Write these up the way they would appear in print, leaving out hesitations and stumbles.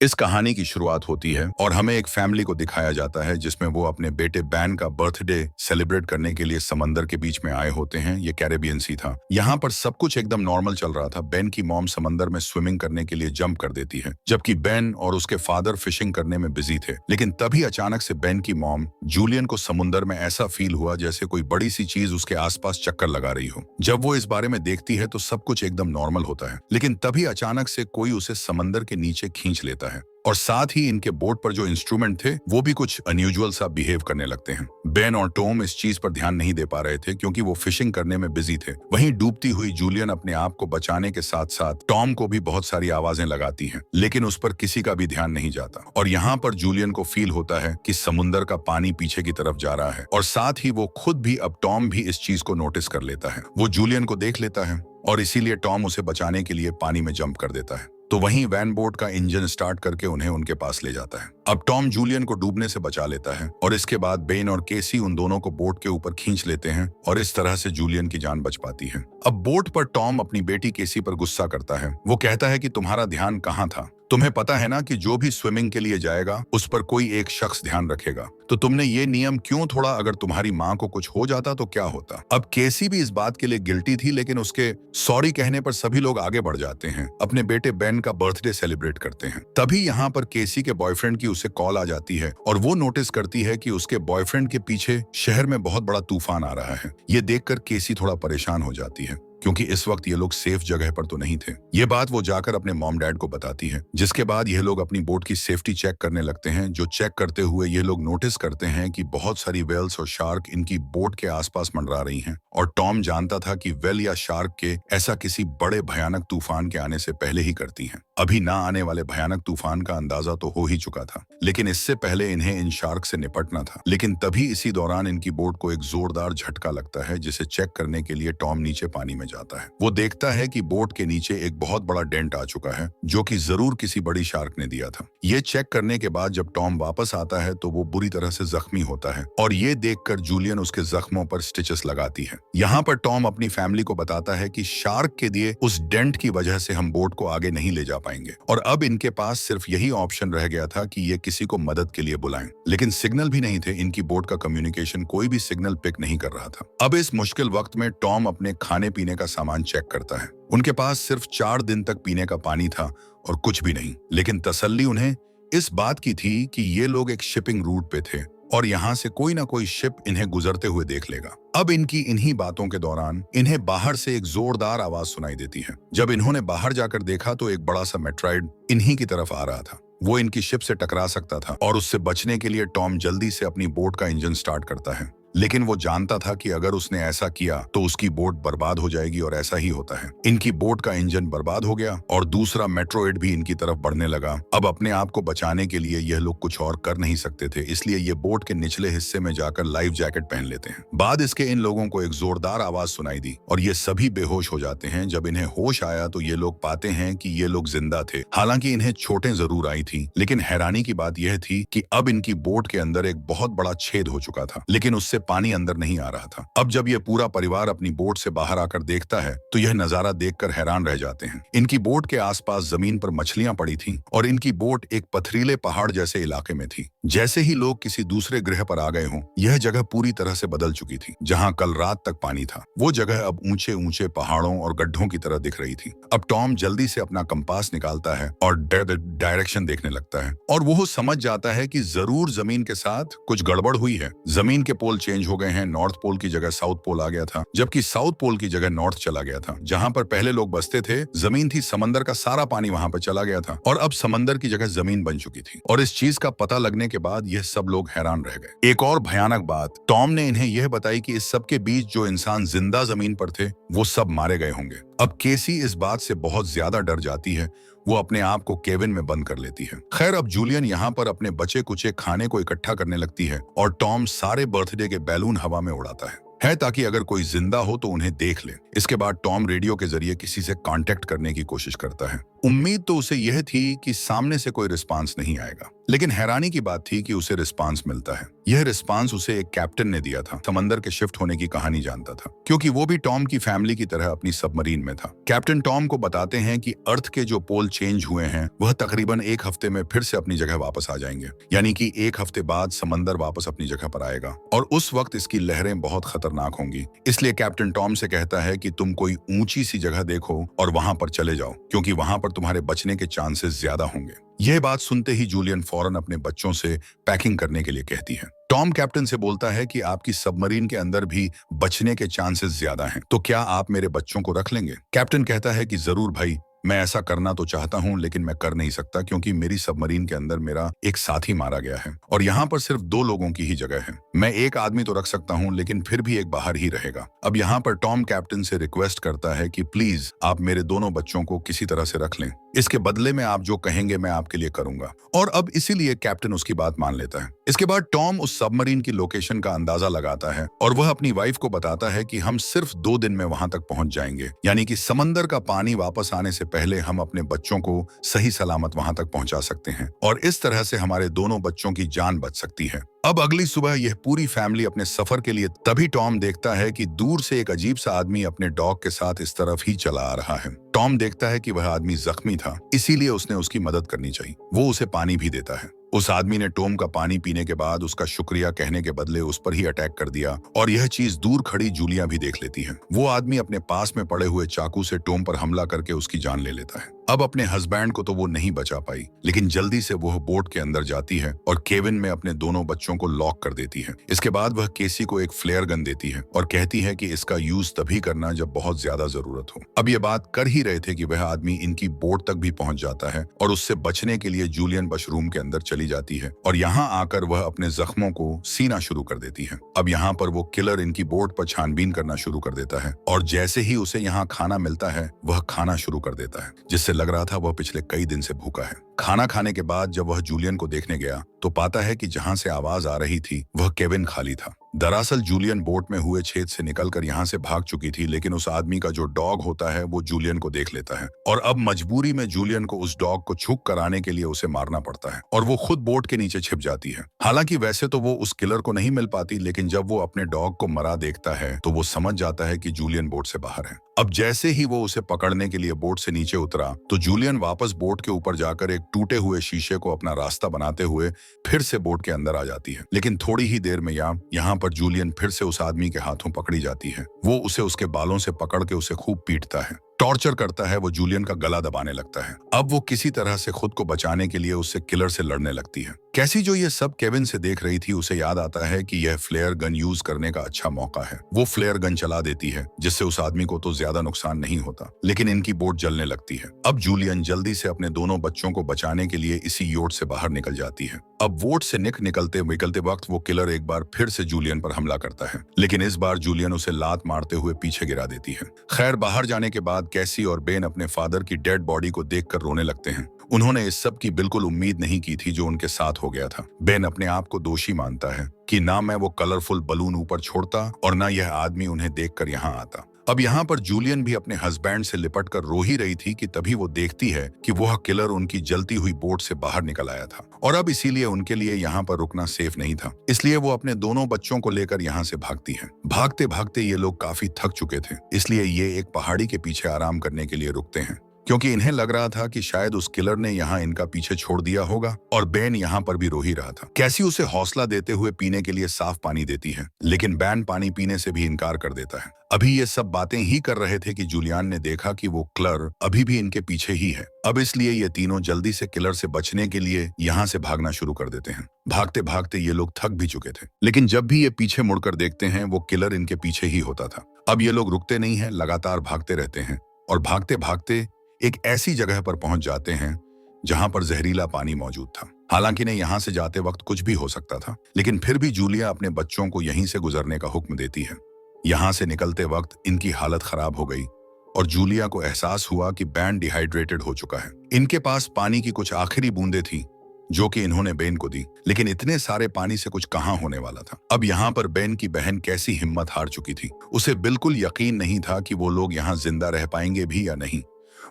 इस कहानी की शुरुआत होती है और हमें एक फैमिली को दिखाया जाता है जिसमें वो अपने बेटे बैन का बर्थडे सेलिब्रेट करने के लिए समंदर के बीच में आए होते हैं। ये कैरेबियन सी था। यहाँ पर सब कुछ एकदम नॉर्मल चल रहा था। बेन की मॉम समंदर में स्विमिंग करने के लिए जंप कर देती है, जबकि बेन और उसके फादर फिशिंग करने में बिजी थे। लेकिन तभी अचानक से बेन की मॉम जूलियन को समुंदर में ऐसा फील हुआ जैसे कोई बड़ी सी चीज उसके आसपास चक्कर लगा रही हो। जब वो इस बारे में देखती है तो सब कुछ एकदम नॉर्मल होता है, लेकिन तभी अचानक से कोई उसे समंदर के नीचे खींच लेता है और साथ ही इनके बोट पर जो इंस्ट्रूमेंट थे वो भी कुछ अनयूजुअल सा बिहेव करने लगते हैं। बेन और टॉम इस चीज पर ध्यान नहीं दे पा रहे थे क्योंकि वो फिशिंग करने में बिजी थे। वहीं डूबती हुई जूलियन अपने आप को बचाने के साथ साथ टॉम को भी बहुत सारी आवाजें लगाती हैं, लेकिन उस पर किसी का भी ध्यान नहीं जाता। और यहाँ पर जूलियन को फील होता है कि समुंदर का पानी पीछे की तरफ जा रहा है और साथ ही वो खुद भी, अब टॉम भी इस चीज को नोटिस कर लेता है। वो जूलियन को देख लेता है और इसीलिए टॉम उसे बचाने के लिए पानी में जंप कर देता है। तो वहीं वैन बोट का इंजन स्टार्ट करके उन्हें उनके पास ले जाता है। अब टॉम जूलियन को डूबने से बचा लेता है और इसके बाद बेन और केसी उन दोनों को बोट के ऊपर खींच लेते हैं और इस तरह से जूलियन की जान बच पाती है। अब बोट पर टॉम अपनी बेटी केसी पर गुस्सा करता है। वो कहता है कि तुम्हारा ध्यान कहाँ था? तुम्हें पता है ना कि जो भी स्विमिंग के लिए जाएगा उस पर कोई एक शख्स ध्यान रखेगा, तो तुमने ये नियम क्यों तोड़ा? अगर तुम्हारी माँ को कुछ हो जाता तो क्या होता? अब केसी भी इस बात के लिए गिल्टी थी, लेकिन उसके सॉरी कहने पर सभी लोग आगे बढ़ जाते हैं, अपने बेटे बेन का बर्थडे सेलिब्रेट करते हैं। तभी यहाँ पर केसी के बॉयफ्रेंड की उसे कॉल आ जाती है और वो नोटिस करती है कि उसके बॉयफ्रेंड के पीछे शहर में बहुत बड़ा तूफान आ रहा है। ये देखकर केसी थोड़ा परेशान हो जाती है क्योंकि इस वक्त ये लोग सेफ जगह पर तो नहीं थे। ये बात वो जाकर अपने मॉम डैड को बताती है, जिसके बाद ये लोग अपनी बोट की सेफ्टी चेक करने लगते हैं। जो चेक करते हुए ये लोग नोटिस करते हैं कि बहुत सारी वेल्स और शार्क इनकी बोट के आसपास मंडरा रही हैं। और टॉम जानता था कि वेल या शार्क के ऐसा किसी बड़े भयानक तूफान के आने से पहले ही करती हैं। अभी ना आने वाले भयानक तूफान का अंदाजा तो हो ही चुका था, लेकिन इससे पहले इन्हें इन शार्क से निपटना था। लेकिन तभी इसी दौरान इनकी बोट को एक जोरदार झटका लगता है, जिसे चेक करने के लिए टॉम नीचे पानी में जाता है। वो देखता है कि बोट के नीचे एक बहुत बड़ा डेंट आ चुका है, जो कि जरूर किसी बड़ी शार्क ने दिया था। ये चेक करने के बाद जब टॉम वापस आता है तो वो बुरी तरह से जख्मी होता है और ये देखकर जूलियन उसके जख्मों पर स्टिचेस लगाती है। यहाँ पर टॉम अपनी फैमिली को बताता है कि शार्क के दिए उस डेंट की वजह से हम बोट को आगे नहीं ले जा पाएंगे और अब इनके पास सिर्फ यही ऑप्शन रह गया था कि ये किसी को मदद के लिए बुलाएं। लेकिन सिग्नल भी नहीं थे, इनकी बोट का कम्युनिकेशन कोई भी सिग्नल पिक नहीं कर रहा था। अब इस मुश्किल वक्त में टॉम अपने खाने पीने का सामान चेक करता है। उनके पास सिर्फ 4 दिन तक पीने का पानी था और कुछ भी नहीं, लेकिन तसल्ली उन्हें इस बात की थी कि ये लोग एक शिपिंग रूट पे थे और यहाँ से कोई ना कोई शिप इन्हें गुजरते हुए देख लेगा। अब इनकी इन्हीं बातों के दौरान इन्हें बाहर से एक जोरदार आवाज सुनाई देती है। जब इन्होंने बाहर जाकर देखा तो एक बड़ा सा मेट्राइड इन्हीं की तरफ आ रहा था। वो इनकी शिप से टकरा सकता था और उससे बचने के लिए टॉम जल्दी से अपनी बोट का इंजन स्टार्ट करता है। लेकिन वो जानता था कि अगर उसने ऐसा किया तो उसकी बोट बर्बाद हो जाएगी और ऐसा ही होता है। इनकी बोट का इंजन बर्बाद हो गया और दूसरा मेट्रोइड भी इनकी तरफ बढ़ने लगा। अब अपने आप को बचाने के लिए यह लोग कुछ और कर नहीं सकते थे, इसलिए ये बोट के निचले हिस्से में जाकर लाइफ जैकेट पहन लेते हैं। बाद इसके इन लोगों को एक जोरदार आवाज सुनाई दी और ये सभी बेहोश हो जाते हैं। जब इन्हें होश आया तो ये लोग पाते हैं कि ये लोग जिंदा थे। हालांकि इन्हें चोटें जरूर आई थी, लेकिन हैरानी की बात यह थी कि अब इनकी बोट के अंदर एक बहुत बड़ा छेद हो चुका था, लेकिन उससे पानी अंदर नहीं आ रहा था। अब जब यह पूरा परिवार अपनी बोट से बाहर आकर देखता है तो यह नजारा देखकर हैरान रह जाते हैं। इनकी बोट के आसपास जमीन पर मछलियां पड़ी थीं और इनकी बोट एक पथरीले पहाड़ जैसे इलाके में थी। जैसे ही लोग किसी दूसरे ग्रह पर आ गए हों, यह जगह पूरी तरह से बदल चुकी थी। जहां कल रात तक पानी था, वो जगह अब ऊंचे ऊंचे पहाड़ों और गड्ढों की तरह दिख रही थी। अब टॉम जल्दी से अपना कंपास निकालता है और डायरेक्शन देखने लगता है और वो समझ जाता है कि जरूर जमीन के साथ कुछ गड़बड़ हुई है। जमीन के पोल चेंज हो गए हैं। नॉर्थ पोल की जगह साउथ पोल आ गया था, जबकि साउथ पोल की जगह नॉर्थ चला गया था। जहां पर पहले लोग बसते थे जमीन थी, समंदर का सारा पानी वहां पर चला गया था और अब समंदर की जगह जमीन बन चुकी थी। और इस चीज का पता लगने के बाद यह सब लोग हैरान रह गए। एक और भयानक बात टॉम ने इन्हें यह बताई कि इस सब के बीच जो इंसान जिंदा जमीन पर थे वो सब मारे गए होंगे। अब केसी इस बात से बहुत ज्यादा डर जाती है। वो अपने आप को केविन में बंद कर लेती है। खैर, अब जूलियन यहाँ पर अपने बचे कुचे खाने को इकट्ठा करने लगती है और टॉम सारे बर्थडे के बैलून हवा में उड़ाता है ताकि अगर कोई जिंदा हो तो उन्हें देख ले। इसके बाद टॉम रेडियो के जरिए किसी से कांटेक्ट करने की कोशिश करता है। उम्मीद तो उसे यह थी कि सामने से कोई रिस्पांस नहीं आएगा, लेकिन हैरानी की बात थी कि उसे रिस्पांस मिलता है। यह रिस्पांस उसे एक कैप्टन ने दिया था, समंदर के शिफ्ट होने की कहानी जानता था, क्योंकि वो भी टॉम की फैमिली की तरह अपनी सबमरीन में था। कैप्टन टॉम को बताते हैं कि अर्थ के जो पोल चेंज हुए हैं वह तकरीबन 1 हफ्ते में फिर से अपनी जगह वापस आ जाएंगे, यानी कि 1 हफ्ते बाद समंदर वापस अपनी जगह पर आएगा और उस वक्त इसकी लहरें बहुत खतरनाक होंगी। इसलिए कैप्टन टॉम से कहता है कि तुम कोई ऊंची सी जगह देखो और वहां पर चले जाओ, क्योंकि वहां पर तुम्हारे बचने के चांसेस ज्यादा होंगे। यह बात सुनते ही जूलियन फौरन अपने बच्चों से पैकिंग करने के लिए कहती है। टॉम कैप्टन से बोलता है कि आपकी सबमरीन के अंदर भी बचने के चांसेस ज्यादा हैं, तो क्या आप मेरे बच्चों को रख लेंगे? कैप्टन कहता है कि जरूर भाई, मैं ऐसा करना तो चाहता हूं लेकिन मैं कर नहीं सकता, क्योंकि मेरी सबमरीन के अंदर मेरा एक साथी मारा गया है और यहाँ पर सिर्फ 2 लोगों की ही जगह है। मैं एक आदमी तो रख सकता हूं लेकिन फिर भी एक बाहर ही रहेगा। अब यहाँ पर टॉम कैप्टन से रिक्वेस्ट करता है कि प्लीज आप मेरे दोनों बच्चों को किसी तरह से रख लें, इसके बदले में आप जो कहेंगे मैं आपके लिए करूंगा। और अब इसीलिए कैप्टन उसकी बात मान लेता है। इसके बाद टॉम उस सबमरीन की लोकेशन का अंदाजा लगाता है और वह अपनी वाइफ को बताता है कि हम सिर्फ 2 दिन में वहां तक पहुंच जाएंगे, यानी कि समंदर का पानी वापस आने से पहले हम अपने बच्चों को सही सलामत वहां तक पहुंचा सकते हैं और इस तरह से हमारे दोनों बच्चों की जान बच सकती है। अब अगली सुबह यह पूरी फैमिली अपने सफर के लिए तभी टॉम देखता है कि दूर से एक अजीब सा आदमी अपने डॉग के साथ इस तरफ ही चला आ रहा है। टॉम देखता है कि वह आदमी जख्मी था, इसीलिए उसने उसकी मदद करनी चाहिए। वो उसे पानी भी देता है। उस आदमी ने टॉम का पानी पीने के बाद उसका शुक्रिया कहने के बदले उस पर ही अटैक कर दिया और यह चीज दूर खड़ी जूलिया भी देख लेती है। वो आदमी अपने पास में पड़े हुए चाकू से टॉम पर हमला करके उसकी जान ले लेता है। अब अपने हस्बैंड को तो वो नहीं बचा पाई, लेकिन जल्दी से वह बोट के अंदर जाती है और केविन में अपने दोनों बच्चों को लॉक कर देती है। इसके बाद वह केसी को एक फ्लेयर गन देती है और कहती है कि इसका यूज तभी करना जब बहुत ज्यादा जरूरत हो। अब ये बात कर ही रहे थे कि वह आदमी इनकी बोट तक भी पहुंच जाता है और उससे बचने के लिए जूलियन वशरूम के अंदर चली जाती है और यहाँ आकर वह अपने जख्मों को सीना शुरू कर देती है। अब यहाँ पर वो किलर इनकी बोट पर छानबीन करना शुरू कर देता है और जैसे ही उसे यहाँ खाना मिलता है वह खाना शुरू कर देता है, जिससे लग रहा था वह पिछले कई दिन से भूखा है। खाना खाने के बाद जब वह जूलियन को देखने गया तो पाता है कि जहां से आवाज आ रही थी वह केविन खाली था। दरअसल जूलियन बोट में हुए छेद से निकलकर यहाँ से भाग चुकी थी, लेकिन उस आदमी का जो डॉग होता है वो जूलियन को देख लेता है और अब मजबूरी में जूलियन को उस डॉग को छुप कर आने के लिए उसे मारना पड़ता है और वो खुद बोट के नीचे छिप जाती है। हालांकि वैसे तो वो उस किलर को नहीं मिल पाती, लेकिन जब वो अपने डॉग को मरा देखता है तो वो समझ जाता है कि जूलियन बोट से बाहर है। अब जैसे ही वो उसे पकड़ने के लिए बोट से नीचे उतरा तो जूलियन वापस बोट के ऊपर जाकर एक टूटे हुए शीशे को अपना रास्ता बनाते हुए फिर से बोट के अंदर आ जाती है। लेकिन थोड़ी ही देर में यहाँ पर जूलियन फिर से उस आदमी के हाथों पकड़ी जाती है। वो उसे उसके बालों से पकड़ के उसे खूब पीटता है, टॉर्चर करता है। वो जूलियन का गला दबाने लगता है। अब वो किसी तरह से खुद को बचाने के लिए उससे किलर से लड़ने लगती है। कैसी जो ये सब केविन से देख रही थी उसे याद आता है कि यह फ्लेयर गन यूज करने का अच्छा मौका है। वो फ्लेयर गन चला देती है, जिससे उस आदमी को तो ज्यादा नुकसान नहीं होता, लेकिन इनकी बोट जलने लगती है। अब जूलियन जल्दी से अपने दोनों बच्चों को बचाने के लिए इसी योट से बाहर निकल जाती है। अब बोट से निकलते वक्त वो किलर एक बार फिर से जूलियन पर हमला करता है, लेकिन इस बार जूलियन उसे लात मारते हुए पीछे गिरा देती है। खैर, बाहर जाने के बाद कैसी और बेन अपने फादर की डेड बॉडी को देखकर रोने लगते हैं। उन्होंने इस सब की बिल्कुल उम्मीद नहीं की थी जो उनके साथ हो गया था। बेन अपने आप को दोषी मानता है कि ना मैं वो कलरफुल बलून ऊपर छोड़ता और ना यह आदमी उन्हें देखकर यहाँ आता। अब यहाँ पर जूलियन भी अपने हस्बैंड से लिपट कर रो ही रही थी कि तभी वो देखती है कि वह किलर उनकी जलती हुई बोट से बाहर निकल आया था और अब इसीलिए उनके लिए यहाँ पर रुकना सेफ नहीं था। इसलिए वो अपने दोनों बच्चों को लेकर यहाँ से भागती है। भागते भागते ये लोग काफी थक चुके थे, इसलिए ये एक पहाड़ी के पीछे आराम करने के लिए रुकते हैं, क्योंकि इन्हें लग रहा था कि शायद उस किलर ने यहाँ इनका पीछे छोड़ दिया होगा। और बेन यहाँ पर भी रो ही रहा था। कैसी उसे हौसला देते हुए पीने के लिए साफ पानी देती है, लेकिन बैन पानी पीने से भी इनकार कर देता है। अभी ये सब बातें ही कर रहे थे कि जूलियन ने देखा कि वो किलर अभी भी इनके पीछे ही है। अब इसलिए ये तीनों जल्दी से किलर से बचने के लिए यहाँ से भागना शुरू कर देते हैं। भागते भागते ये लोग थक भी चुके थे, लेकिन जब भी ये पीछे मुड़कर देखते हैं वो किलर इनके पीछे ही होता था। अब ये लोग रुकते नहीं है, लगातार भागते रहते हैं और भागते भागते एक ऐसी जगह पर पहुंच जाते हैं जहां पर जहरीला पानी मौजूद था। हालांकि ने यहाँ से जाते वक्त कुछ भी हो सकता था, लेकिन फिर भी जूलिया अपने बच्चों को यहीं से गुजरने का हुक्म देती है। यहाँ से निकलते वक्त इनकी हालत खराब हो गई और जूलिया को एहसास हुआ कि बैन डिहाइड्रेटेड हो चुका है। इनके पास पानी की कुछ आखिरी बूंदें थी जो कि इन्होंने बेन को दी, लेकिन इतने सारे पानी से कुछ कहाँ होने वाला था। अब यहाँ पर बेन की बहन कैसी हिम्मत हार चुकी थी। उसे बिल्कुल यकीन नहीं था कि वो लोग यहाँ जिंदा रह पाएंगे भी या नहीं।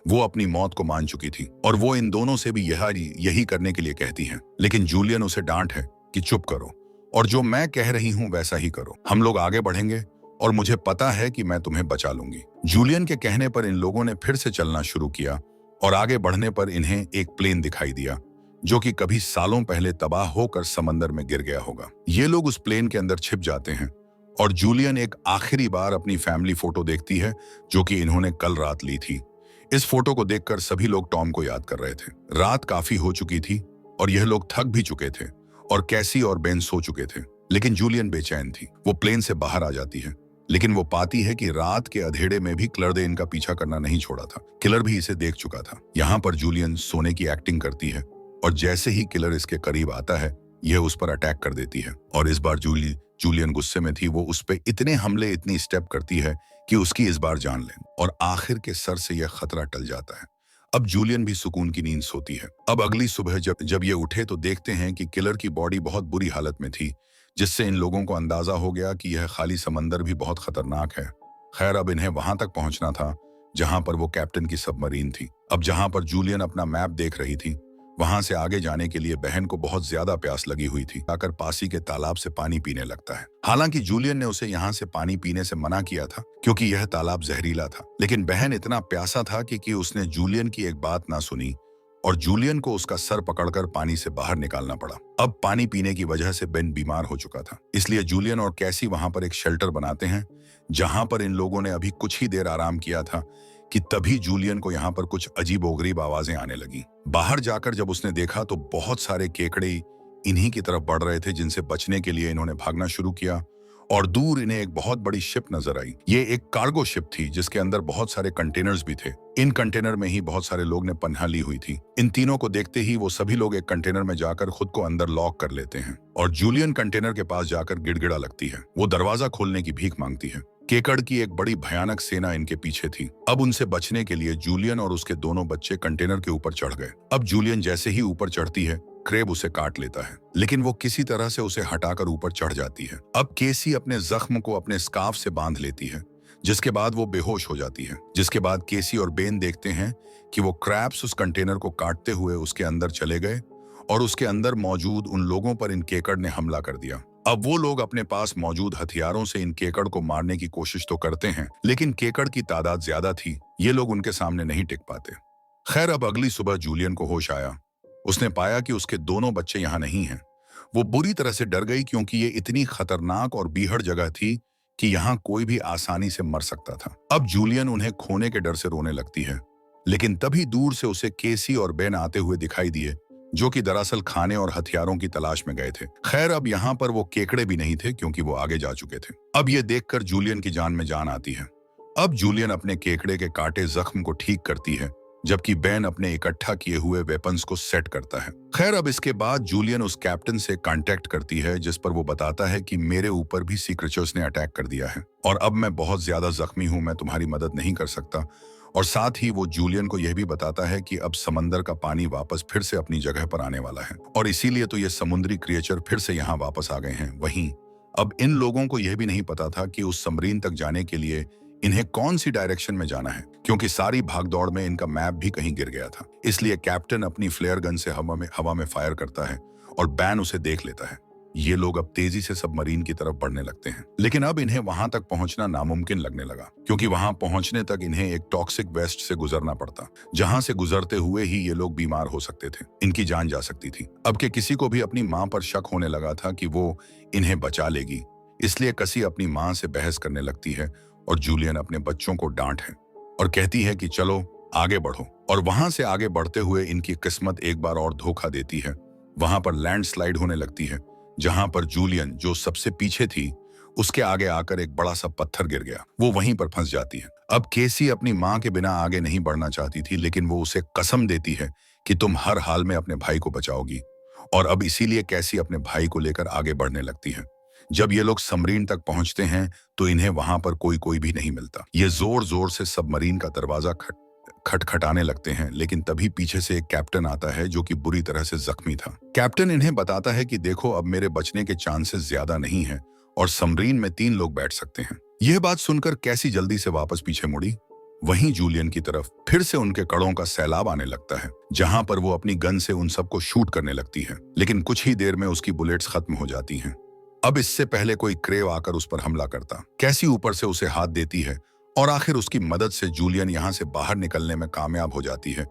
वो अपनी मौत को मान चुकी थी और वो इन दोनों से भी यही करने के लिए कहती है। लेकिन जूलियन उसे डांट है कि चुप करो और जो मैं कह रही हूं वैसा ही करो, हम लोग आगे बढ़ेंगे और मुझे पता है कि मैं तुम्हें बचा लूंगी। जूलियन के कहने पर इन लोगों ने फिर से चलना शुरू किया और आगे बढ़ने पर इन्हें एक प्लेन दिखाई दिया जो कि कभी सालों पहले तबाह होकर समंदर में गिर गया होगा। ये लोग उस प्लेन के अंदर छिप जाते हैं और जूलियन एक आखिरी बार अपनी फैमिली फोटो देखती है जो कि इन्होंने कल रात ली थी। इस फोटो को देखकर सभी लोग टॉम को याद कर रहे थे। रात काफी हो चुकी थी और यह लोग थक भी चुके थे और कैसी और बेन सो चुके थे, लेकिन जूलियन बेचैन थी। वो प्लेन से बाहर आ जाती है लेकिन वो पाती है कि रात के अंधेरे में भी किलर ने इनका पीछा करना नहीं छोड़ा था। किलर भी इसे देख चुका था। यहाँ पर जूलियन सोने की एक्टिंग करती है और जैसे ही किलर इसके करीब आता है यह उस पर अटैक कर देती है और इस बार जूलियन गुस्से में थी। वो उस पर इतने हमले इतनी स्टेप करती है कि उसकी इस बार जान ले और आखिर के सर से यह खतरा टल जाता है। अब जूलियन भी सुकून की नींद सोती है। अब अगली सुबह जब ये उठे तो देखते हैं कि किलर की बॉडी बहुत बुरी हालत में थी, जिससे इन लोगों को अंदाजा हो गया कि यह खाली समंदर भी बहुत खतरनाक है। खैर अब इन्हें वहां तक पहुंचना था जहां पर वो कैप्टन की सबमरीन थी। अब जहां पर जूलियन अपना मैप देख रही थी वहां से आगे जाने के लिए बहन को बहुत ज्यादा प्यास लगी हुई थी। आकर पासी के तालाब से पानी पीने लगता है। हालांकि जूलियन ने उसे यहाँ से पानी पीने से मना किया था क्योंकि यह तालाब जहरीला था, लेकिन बहन इतना प्यासा था कि उसने जूलियन की एक बात ना सुनी और जूलियन को उसका सर पकड़कर पानी से बाहर निकालना पड़ा। अब पानी पीने की वजह से बेन बीमार हो चुका था, इसलिए जूलियन और कैसी वहां पर एक शेल्टर बनाते हैं जहां पर इन लोगों ने अभी कुछ ही देर आराम किया था कि तभी जूलियन को यहाँ पर कुछ अजीबोगरीब आवाजें आने लगी। बाहर जाकर जब उसने देखा तो बहुत सारे केकड़े इन्हीं की तरफ बढ़ रहे थे, जिनसे बचने के लिए इन्होंने भागना शुरू किया और दूर इन्हें एक बहुत बड़ी शिप नजर आई। ये एक कार्गो शिप थी जिसके अंदर बहुत सारे कंटेनर्स भी थे। इन कंटेनर में ही बहुत सारे लोग ने पनाह ली हुई थी। इन तीनों को देखते ही वो सभी लोग एक कंटेनर में जाकर खुद को अंदर लॉक कर लेते हैं और जूलियन कंटेनर के पास जाकर गिड़गिड़ा लगती है। वो दरवाजा खोलने की भीख मांगती है। केकड़ की एक बड़ी भयानक सेना इनके पीछे थी। अब उनसे बचने के लिए जूलियन और उसके दोनों बच्चे कंटेनर के ऊपर चढ़ गए। अब जूलियन जैसे ही ऊपर चढ़ती है क्रेब उसे काट लेता है, लेकिन वो किसी तरह से उसे हटाकर ऊपर चढ़ जाती है। अब केसी अपने जख्म को अपने स्कार्फ से बांध लेती है, जिसके बाद वो बेहोश हो जाती है। जिसके बाद केसी और बेन देखते हैं कि वो क्रैब्स उस कंटेनर को काटते हुए उसके अंदर चले गए और उसके अंदर मौजूद उन लोगों पर इन केकड़ ने हमला कर दिया। अब वो लोग अपने पास मौजूद हथियारों से इन केकड़ को मारने की कोशिश तो करते हैं, लेकिन केकड़ की तादाद ज्यादा थी, ये लोग उनके सामने नहीं टिक पाते। खैर अब अगली सुबह जूलियन को होश आया। उसने पाया कि उसके दोनों बच्चे यहाँ नहीं हैं। वो बुरी तरह से डर गई क्योंकि ये इतनी खतरनाक और बीहड़ जगह थी कि यहाँ कोई भी आसानी से मर सकता था। अब जूलियन उन्हें खोने के डर से रोने लगती है, लेकिन तभी दूर से उसे केसी और बेन आते हुए दिखाई दिए, जो कि दरअसल खाने और हथियारों की तलाश में गए थे। खैर अब यहाँ पर वो केकड़े भी नहीं थे क्योंकि वो आगे जा चुके थे। अब ये देखकर जूलियन की जान में जान आती है। अब जूलियन अपने केकड़े के काटे जख्म को ठीक करती है, जबकि बेन अपने इकट्ठा किए हुए वेपन्स को सेट करता है। खैर अब इसके बाद जूलियन उस कैप्टन से कांटेक्ट करती है, जिस पर वो बताता है कि मेरे ऊपर भी सी क्रीचर्स ने अटैक कर दिया है और अब मैं बहुत ज्यादा जख्मी हूं, मैं तुम्हारी मदद नहीं कर सकता। और साथ ही वो जूलियन को यह भी बताता है कि अब समंदर का पानी वापस फिर से अपनी जगह पर आने वाला है और इसीलिए तो ये समुद्री क्रिएचर फिर से यहाँ वापस आ गए हैं। वहीं अब इन लोगों को यह भी नहीं पता था कि उस सबमरीन तक जाने के लिए इन्हें कौन सी डायरेक्शन में जाना है, क्योंकि सारी भागदौड़ में इनका मैप भी कहीं गिर गया था। इसलिए कैप्टन अपनी फ्लेयर गन से हवा में फायर करता है और बैन उसे देख लेता है। ये लोग अब तेजी से सबमरीन की तरफ बढ़ने लगते हैं, लेकिन अब इन्हें वहां तक पहुंचना नामुमकिन लगने लगा, क्योंकि वहां पहुंचने तक इन्हें एक टॉक्सिक वेस्ट से गुजरना पड़ता, जहां से गुजरते हुए ही ये लोग बीमार हो सकते थे, इनकी जान जा सकती थी। अब के किसी को भी अपनी मां पर शक होने लगा था कि वो इन्हें बचा लेगी, इसलिए कसी अपनी मां से बहस करने लगती है और जूलियन अपने बच्चों को डांट है और कहती है कि चलो आगे बढ़ो। और वहां से आगे बढ़ते हुए इनकी किस्मत एक बार और धोखा देती है। वहां पर लैंडस्लाइड होने लगती है, जहां पर जूलियन जो सबसे पीछे थी उसके आगे आकर एक बड़ा सा पत्थर गिर गया। वो वहीं पर फंस जाती है। अब केसी अपनी मां के बिना आगे नहीं बढ़ना चाहती थी, लेकिन वो उसे कसम देती है कि तुम हर हाल में अपने भाई को बचाओगी, और अब इसीलिए कैसी अपने भाई को लेकर आगे बढ़ने लगती है। जब ये लोग सबमरीन तक पहुंचते हैं तो इन्हें वहां पर कोई भी नहीं मिलता। ये जोर जोर से सबमरीन का दरवाजा खटखटाने लगते हैं, लेकिन तभी पीछे से एक कैप्टन आता है जो कि बुरी तरह से जख्मी था। कैप्टन इन्हें बताता है कि देखो अब मेरे बचने के चांसेस ज्यादा नहीं हैं और सबमरीन में 3 लोग बैठ सकते हैं। यह बात सुनकर कैसी जल्दी से वापस पीछे मुड़ी। वहीं जूलियन की तरफ फिर से उनके कड़ों का सैलाब आने लगता है, जहां पर वो अपनी गन से उन सबको शूट करने लगती है, लेकिन कुछ ही देर में उसकी बुलेट्स खत्म हो जाती हैं। अब इससे पहले कोई क्रेव आकर उस पर हमला करता, कैसी ऊपर से उसे हाथ देती है और आखिर उसकी मदद से जूलियन यहाँ से बाहर निकलने में कामयाब हो जाती है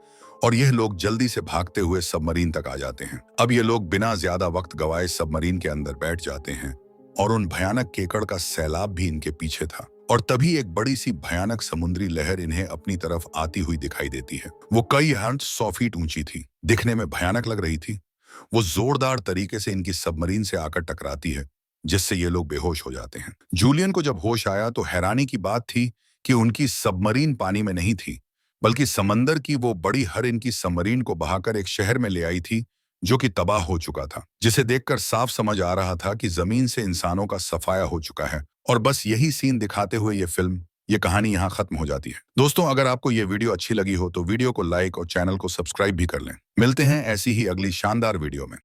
और यह लोग जल्दी से भागते हुए सबमरीन तक आ जाते हैं। अब ये लोग बिना ज्यादा वक्त गवाए सबमरीन के अंदर बैठ जाते हैं और उन भयानक केकड़ का सैलाब भी इनके पीछे था। और तभी एक बड़ी सी भयानक समुद्री लहर इन्हें अपनी तरफ आती हुई दिखाई देती है। वो कई 100 फीट ऊंची थी, दिखने में भयानक लग रही थी। वो जोरदार तरीके से इनकी सबमरीन से आकर टकराती है, जिससे ये लोग बेहोश हो जाते हैं। जूलियन को जब होश आया तो हैरानी की बात थी कि उनकी सबमरीन पानी में नहीं थी, बल्कि समंदर की वो बड़ी हर इनकी सबमरीन को बहाकर एक शहर में ले आई थी जो कि तबाह हो चुका था, जिसे देखकर साफ समझ आ रहा था कि जमीन से इंसानों का सफाया हो चुका है। और बस यही सीन दिखाते हुए ये कहानी यहाँ खत्म हो जाती है। दोस्तों, अगर आपको ये वीडियो अच्छी लगी हो तो वीडियो को लाइक और चैनल को सब्सक्राइब भी कर लें। मिलते हैं ऐसी ही अगली शानदार वीडियो में।